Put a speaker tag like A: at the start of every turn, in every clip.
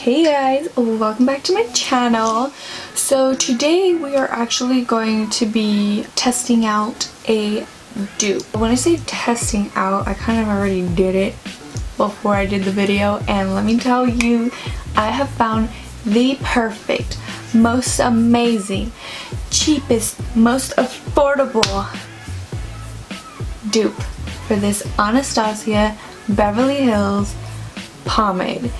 A: Hey guys, welcome back to my channel. So today we are actually going to be testing out a dupe. When I say testing out, I kind of already did it before I did the video, and let me tell you, I have found the perfect, most amazing, cheapest, most affordable dupe for this Anastasia Beverly Hills pomade.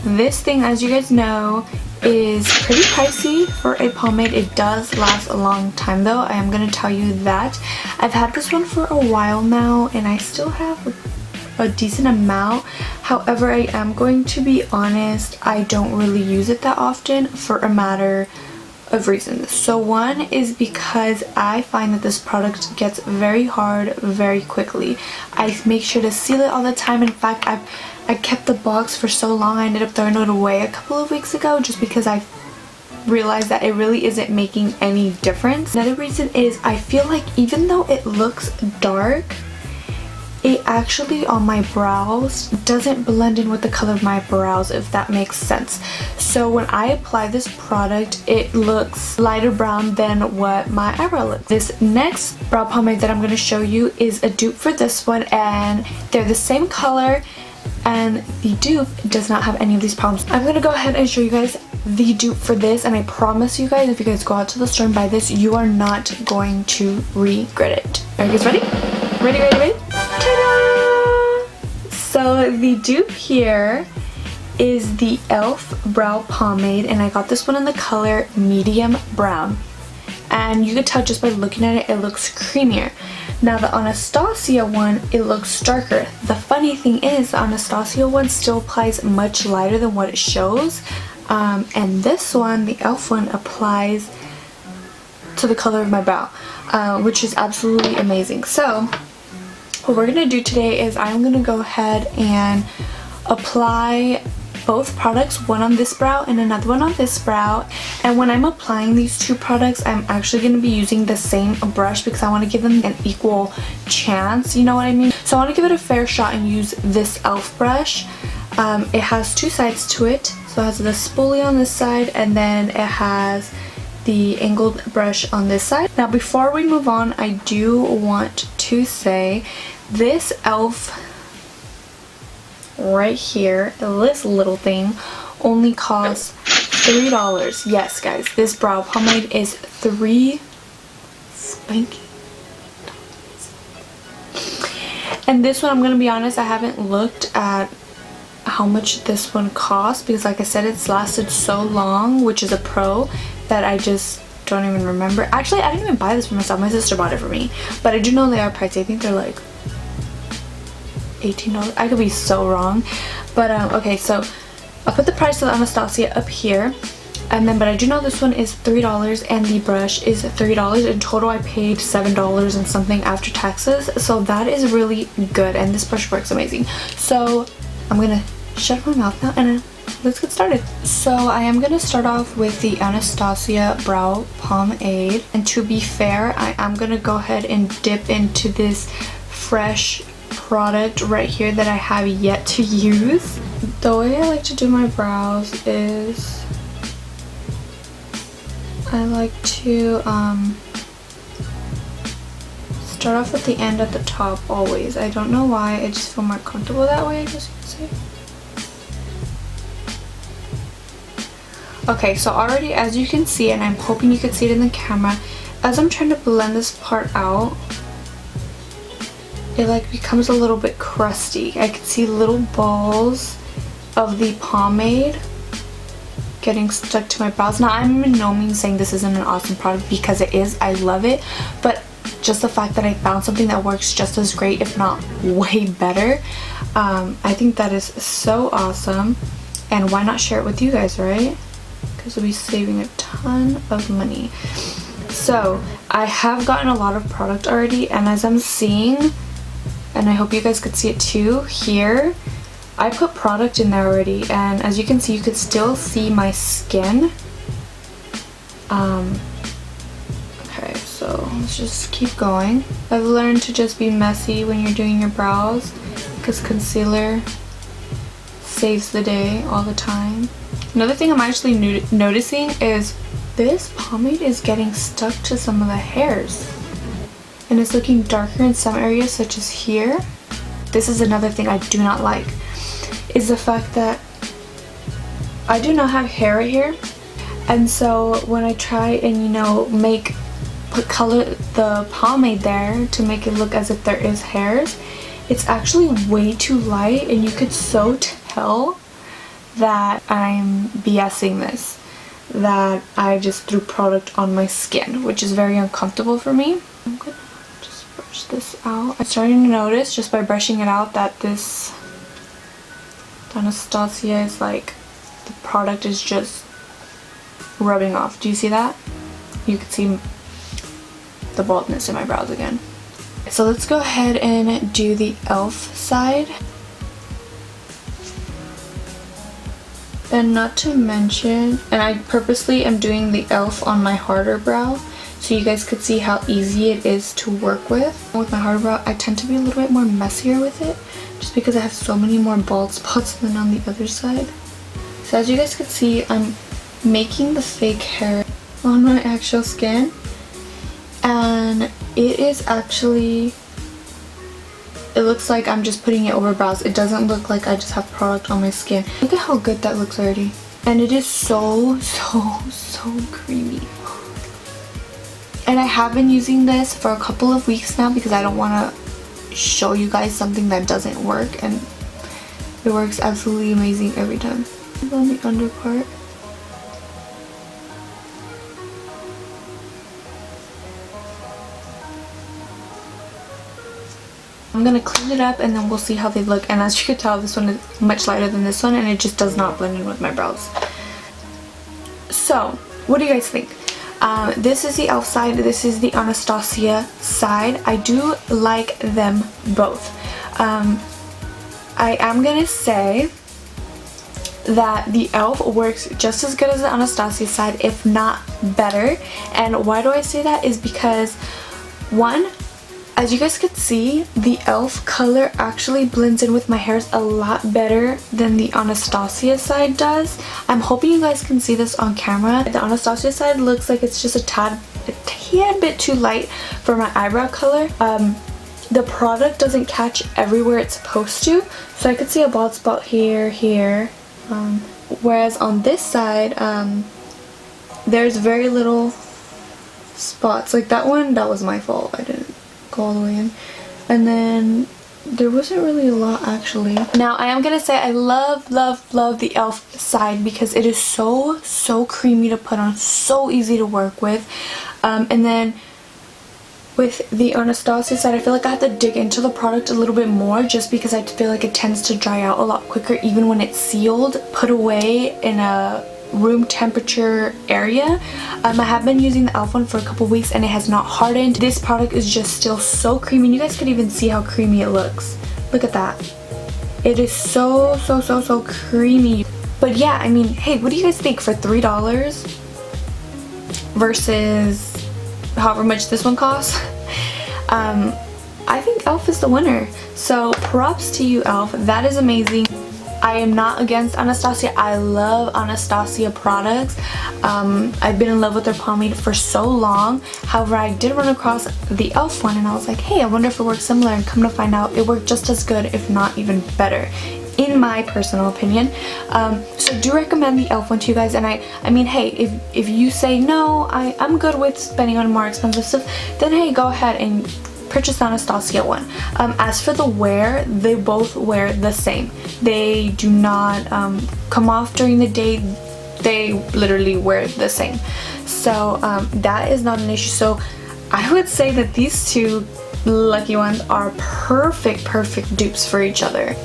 A: This thing, as you guys know, is pretty pricey for a pomade. It does last a long time though, I am going to tell you that. I've had this one for a while now and I still have a decent amount. However, I am going to be honest, I don't really use it that often for a matter of reasons. So one is because I find that this product gets very hard very quickly. I make sure to seal it all the time. In fact, I kept the box for so long I ended up throwing it away a couple of weeks ago just because I realized that it really isn't making any difference. Another reason is I feel like even though it looks dark, it actually on my brows doesn't blend in with the color of my brows, if that makes sense. So when I apply this product, it looks lighter brown than what my eyebrow looks. This next brow pomade that I'm going to show you is a dupe for this one, and they're the same color, and the dupe does not have any of these problems. I'm going to go ahead and show you guys the dupe for this, and I promise you guys, if you guys go out to the store and buy this, you are not going to regret it. Are you guys ready? Ready? So the dupe here is the e.l.f. brow pomade, and I got this one in the color medium brown, and you can tell just by looking at it, it looks creamier. Now the Anastasia one, it looks darker. The funny thing is the Anastasia one still applies much lighter than what it shows, and this one, the e.l.f. one, applies to the color of my brow, which is absolutely amazing. So what we're going to do today is I'm going to go ahead and apply both products, one on this brow and another one on this brow. And when I'm applying these two products, I'm actually going to be using the same brush because I want to give them an equal chance, you know what I mean? So I want to give it a fair shot and use this e.l.f. brush. It has two sides to it. So it has the spoolie on this side, and then it has the angled brush on this side. Now before we move on, I do want to say this e.l.f. right here, this little thing, only costs $3. Yes guys, this brow pomade is $3 spanking. And this one, I'm gonna be honest, I haven't looked at how much this one costs because like I said, it's lasted so long, which is a pro, that I just don't even remember. Actually, I didn't even buy this for myself, my sister bought it for me, but I do know they are pricey. I think they're like $18. I could be so wrong, but okay, so I'll put the price of the Anastasia up here, and then but I do know this one is $3 and the brush is $3. In total I paid $7 and something after taxes, so that is really good, and this brush works amazing. So I'm gonna shut my mouth now and let's get started. So I am gonna start off with the Anastasia brow pomade, and to be fair, I am gonna go ahead and dip into this fresh product right here that I have yet to use. The way I like to do my brows is I like to start off at the end at the top always. I don't know why, I just feel more comfortable that way, I guess you could say. Okay, so already as you can see, and I'm hoping you could see it in the camera, as I'm trying to blend this part out, it like becomes a little bit crusty. I can see little balls of the pomade getting stuck to my brows. Now I'm in no means saying this isn't an awesome product, because it is. I love it, but just the fact that I found something that works just as great, if not way better, I think that is so awesome, and why not share it with you guys, right? Because we'll be saving a ton of money. So I have gotten a lot of product already, and as I'm seeing, and I hope you guys could see it too, here I put product in there already, and as you can see, you could still see my skin. Okay, so let's just keep going. I've learned to just be messy when you're doing your brows because concealer saves the day all the time. Another thing I'm actually noticing is this pomade is getting stuck to some of the hairs. And it's looking darker in some areas, such as here. This is another thing I do not like, is the fact that I do not have hair right here. And so when I try and, you know, put color the pomade there to make it look as if there is hairs, it's actually way too light, and you could so tell that I'm BSing this, that I just threw product on my skin, which is very uncomfortable for me. I'm gonna just brush this out. I'm starting to notice just by brushing it out that this Anastasia is like, the product is just rubbing off. Do you see that? You can see the baldness in my brows again. So let's go ahead and do the e.l.f. side. And not to mention, and I purposely am doing the e.l.f. on my harder brow so you guys could see how easy it is to work with. With my harder brow, I tend to be a little bit more messier with it just because I have so many more bald spots than on the other side. So as you guys could see, I'm making the fake hair on my actual skin, and it is actually, it looks like I'm just putting it over brows. It doesn't look like I just have product on my skin. Look at how good that looks already. And it is so creamy. And I have been using this for a couple of weeks now because I don't want to show you guys something that doesn't work, and it works absolutely amazing every time. On the under part. I'm gonna clean it up and then we'll see how they look. And as you can tell, this one is much lighter than this one, and it just does not blend in with my brows. So, what do you guys think? This is the e.l.f. side, this is the Anastasia side. I do like them both. I am gonna say that the e.l.f. works just as good as the Anastasia side, if not better. And why do I say that is because, one, as you guys could see, the e.l.f. color actually blends in with my hairs a lot better than the Anastasia side does. I'm hoping you guys can see this on camera. The Anastasia side looks like it's just a tad bit too light for my eyebrow color. The product doesn't catch everywhere it's supposed to, so I could see a bald spot here, whereas on this side, there's very little spots. Like that one, that was my fault. I didn't go all the way in. And then there wasn't really a lot actually. Now I am gonna say I love the e.l.f. side because it is so creamy to put on, so easy to work with. And then with the Anastasia side, I feel like I have to dig into the product a little bit more just because I feel like it tends to dry out a lot quicker even when it's sealed, put away in a room temperature area. I have been using the e.l.f. one for a couple weeks and it has not hardened. This product is just still so creamy, and you guys could even see how creamy it looks. Look at that. It is so creamy. But yeah, I mean, hey, what do you guys think for $3 versus however much this one costs? I think e.l.f. is the winner. So props to you, e.l.f. That is amazing. I am not against Anastasia. I love Anastasia products. I've been in love with their pomade for so long. However, I did run across the e.l.f. one and I was like, hey, I wonder if it works similar, and come to find out it worked just as good, if not even better, in my personal opinion. So do recommend the e.l.f. one to you guys. And I mean, hey, if you say no, I'm good with spending on more expensive stuff, then hey, go ahead and purchase the Anastasia one. As for the wear, they both wear the same. They do not come off during the day. They literally wear the same. So that is not an issue. So I would say that these two lucky ones are perfect dupes for each other.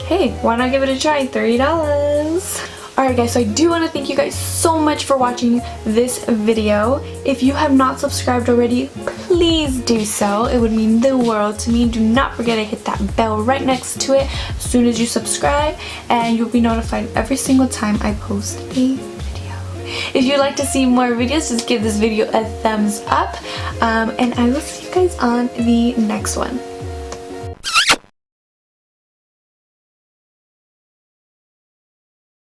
A: Hey, why not give it a try? $3. Alright guys, so I do want to thank you guys so much for watching this video. If you have not subscribed already, please do so. It would mean the world to me. Do not forget to hit that bell right next to it as soon as you subscribe, and you'll be notified every single time I post a video. If you'd like to see more videos, just give this video a thumbs up, and I will see you guys on the next one.